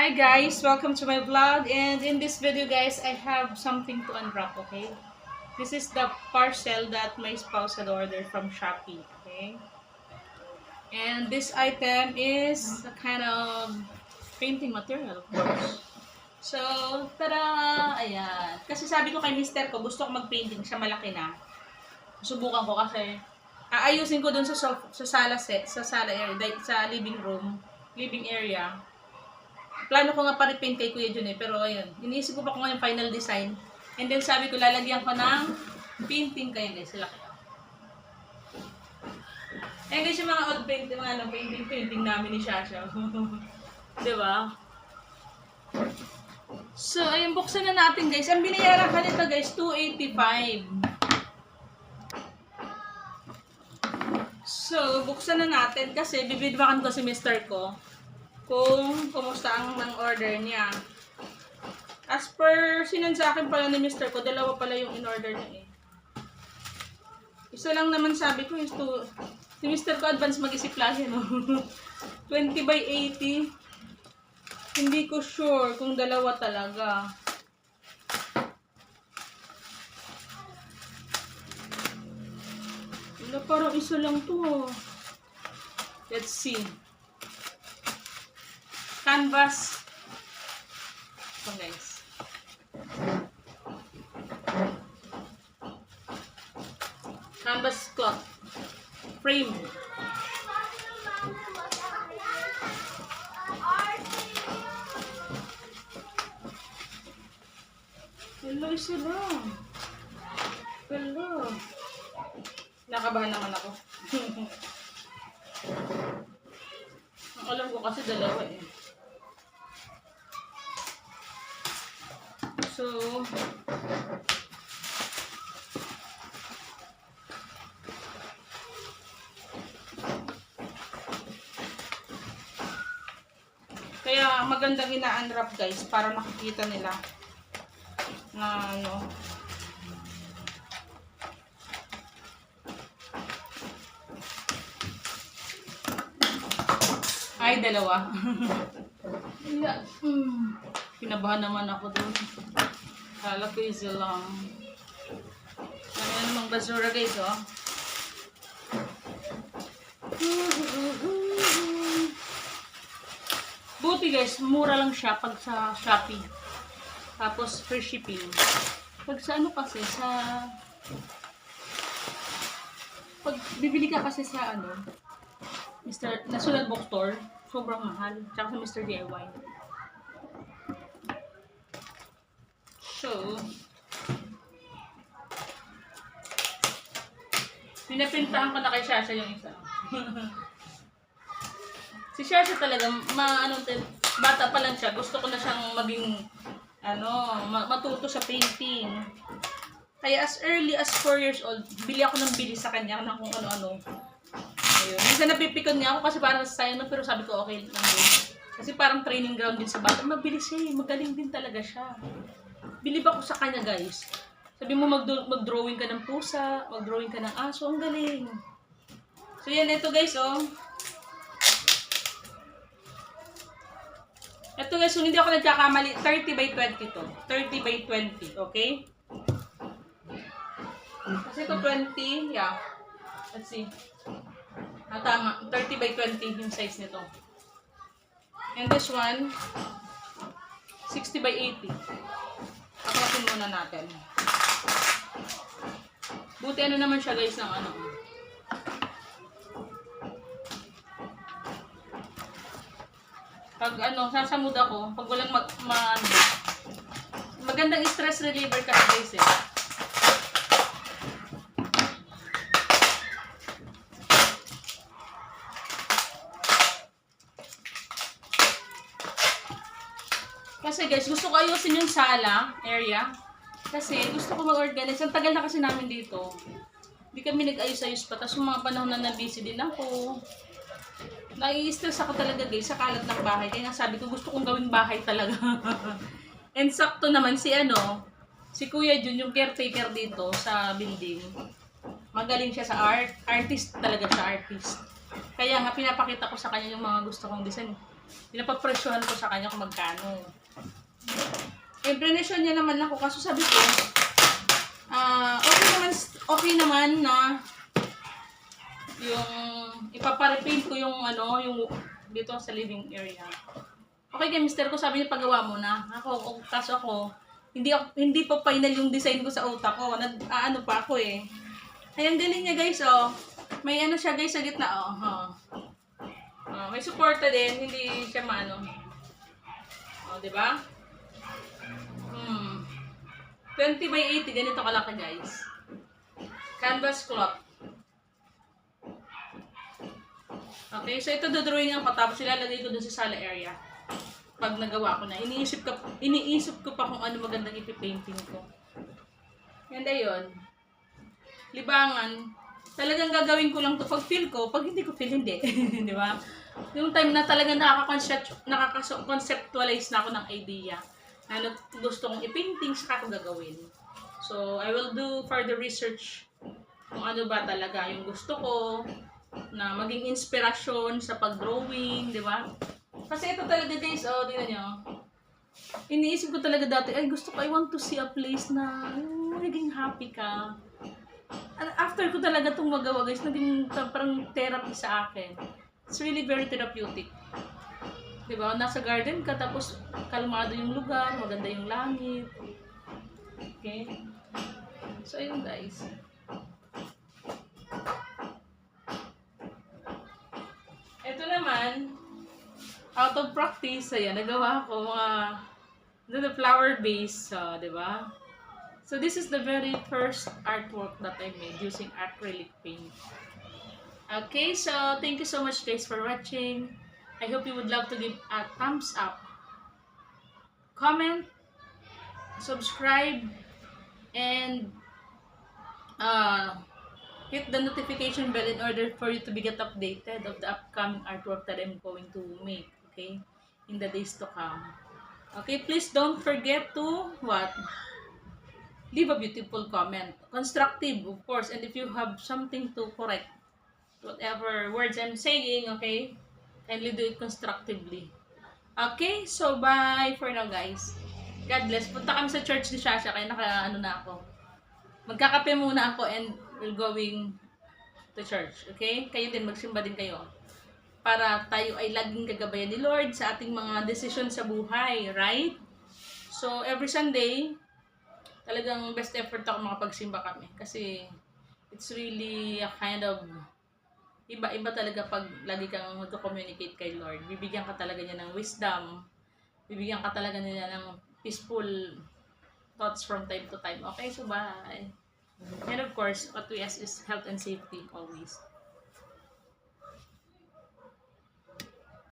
Hi guys, welcome to my vlog, and in this video guys, I have something to unwrap, okay? This is the parcel that my spouse had ordered from Shopee, okay? And this item is a kind of painting material, of course. So, tada! Ayan. Kasi sabi ko kay mister ko, gusto ko mag-painting siya, malaki na. Subukan ko kasi aayusin ko dun sa sala set, sa sala area, sa living area. Plano ko nga pa-repaint kay Kuya Jun pero ayun, iniisip ko pa kung ano yung final design. And then sabi ko, lalagyan ko ng painting kayo guys, sila kayo. Ayan guys, yung mga old painting, painting namin ni Shasha. Diba? So, ayun, buksan na natin guys. Ang binayaran ka nito guys, $285. So, buksan na natin kasi bibidbakan ko si mister ko kung kumusta ang order niya. As per sinend sa akin pala ni mister ko, dalawa pala yung in-order niya eh. Isa lang naman sabi ko is to, si mister ko advance mag-isip lagi no. 20 by 80. Hindi ko sure kung dalawa talaga. Wala, parang isa lang to. Let's see. Canvas. So guys. Canvas cloth. Frame. Hello, isa lang. Hello. Nakabahan naman ako. Ang alam ko kasi dalawa eh. So, kaya magandang ina-unwrap guys para makikita nila na ano. Ay, dalawa. Yeah. Kinabahan naman ako doon. Kala ko isa lang. Ano namang basura guys, oh. Buti guys, mura lang siya pag sa Shopee. Tapos free shipping. Pag sa ano kasi, pag bibili ka kasi sa ano, National Bookstore, sobrang mahal. Tsaka sa Mr. DIY. So, pinapintahan ko na kay Shasha yung isa. Si Shasha talaga, bata pa lang siya. Gusto ko na siyang maging, matuto sa painting. Kaya as early as 4 years old, bili ako ng bili sa kanya ng kung ano-ano. Ayun. Minsan napipikon niya ako kasi parang sayang na, pero sabi ko okay lang din. Kasi parang training ground din sa bata. Mabilis siya eh, magaling din talaga siya. Bilib ako sa kanya guys. Sabi mo mag-drawing ka ng pusa, mag-drawing ka ng aso, ang galing. So yan, ito guys oh. Ito guys, kung hindi ako nagkakamali, 30 by 20 to. 30 by 20, okay? Kasi ito 20, yeah. Let's see. Tama, 30 by 20 yung size nito. And this one, 60 by 80. Aklasin muna natin. Buti ano naman siya guys ng ano. Pag sasamud ako, pag walang magandang stress reliever kasi guys eh. Kasi guys, gusto ko ayusin yung sala area. Kasi gusto ko mag-organize. Ang tagal na kasi namin dito. Hindi kami nag-ayos-ayos pa. Tapos yung mga panahon na busy din ako. Nai-stress ako talaga guys sa kalat ng bahay. Kaya sabi ko gusto kong gawing bahay talaga. And sakto naman si Kuya Jun, yung caretaker dito sa building. Magaling siya sa artist talaga siya, artist. Kaya nga pinapakita ko sa kanya yung mga gusto kong design. Pinapapresyohan ko sa kanya kung magkano. Presyon niya naman ako kaso sabi ko, okay naman na yung ipaparepaint ko yung yung dito sa living area. Okay kay mister ko, sabi niya pagawa mo na. Kaso ako, hindi pa final yung design ko sa utak ko. Ano pa ako eh. Ay, ang galing niya guys, oh. May siya guys sa gitna, oh. May suporta din, hindi siya maano. Oh, di ba? 20 by 80, ganito kalaki guys. Canvas cloth. Okay, so ito dodrawing ang patapos ilalagay ko dun sa sala area. Pag nagawa ko na, iniisip ko pa kung ano magandang ipipainting ko. And ayun, libangan, talagang gagawin ko lang to pag feel ko, pag hindi ko feel, hindi. Di ba? Yung time na talagang nakaka-conceptualize na ako ng idea na gusto kong i-painting, saka ko gagawin. So, I will do further research kung ano ba talaga yung gusto ko na maging inspirasyon sa pag-drawing, di ba? Kasi ito talaga guys, tingnan nyo. Iniisip ko talaga dati, I want to see a place na magiging happy ka. After ko talaga itong magawa guys, naging parang therapy sa akin. It's really very therapeutic. Diba? Nasa garden ka, tapos kalmado yung lugar, maganda yung langit. Okay? So, ayun guys. Ito naman, out of practice, ayan, nagawa ko the flower base, diba? So, this is the very first artwork that I made using acrylic paint. Okay, so thank you so much guys for watching. I hope you would love to give a thumbs up, comment, subscribe, and hit the notification bell in order for you to be get updated of the upcoming artwork that I'm going to make, okay, in the days to come. Okay, please don't forget to leave a beautiful comment, constructive of course, and if you have something to correct whatever words I'm saying, okay, kindly do it constructively. Okay, so bye for now guys. God bless. Punta kami sa church ni Shasha, kaya na ako. Magkakape muna ako and we're going to church. Okay? Kayo din, magsimba din kayo. Para tayo ay laging gagabayan ni Lord sa ating mga desisyon sa buhay, right? So, every Sunday, talagang best effort ako makapagsimba kami. Kasi, it's really a kind of iba-iba talaga pag lagi kang mag-communicate kay Lord. Bibigyan ka talaga niya ng wisdom. Bibigyan ka talaga niya ng peaceful thoughts from time to time. Okay, so bye. And of course, what we ask is health and safety always.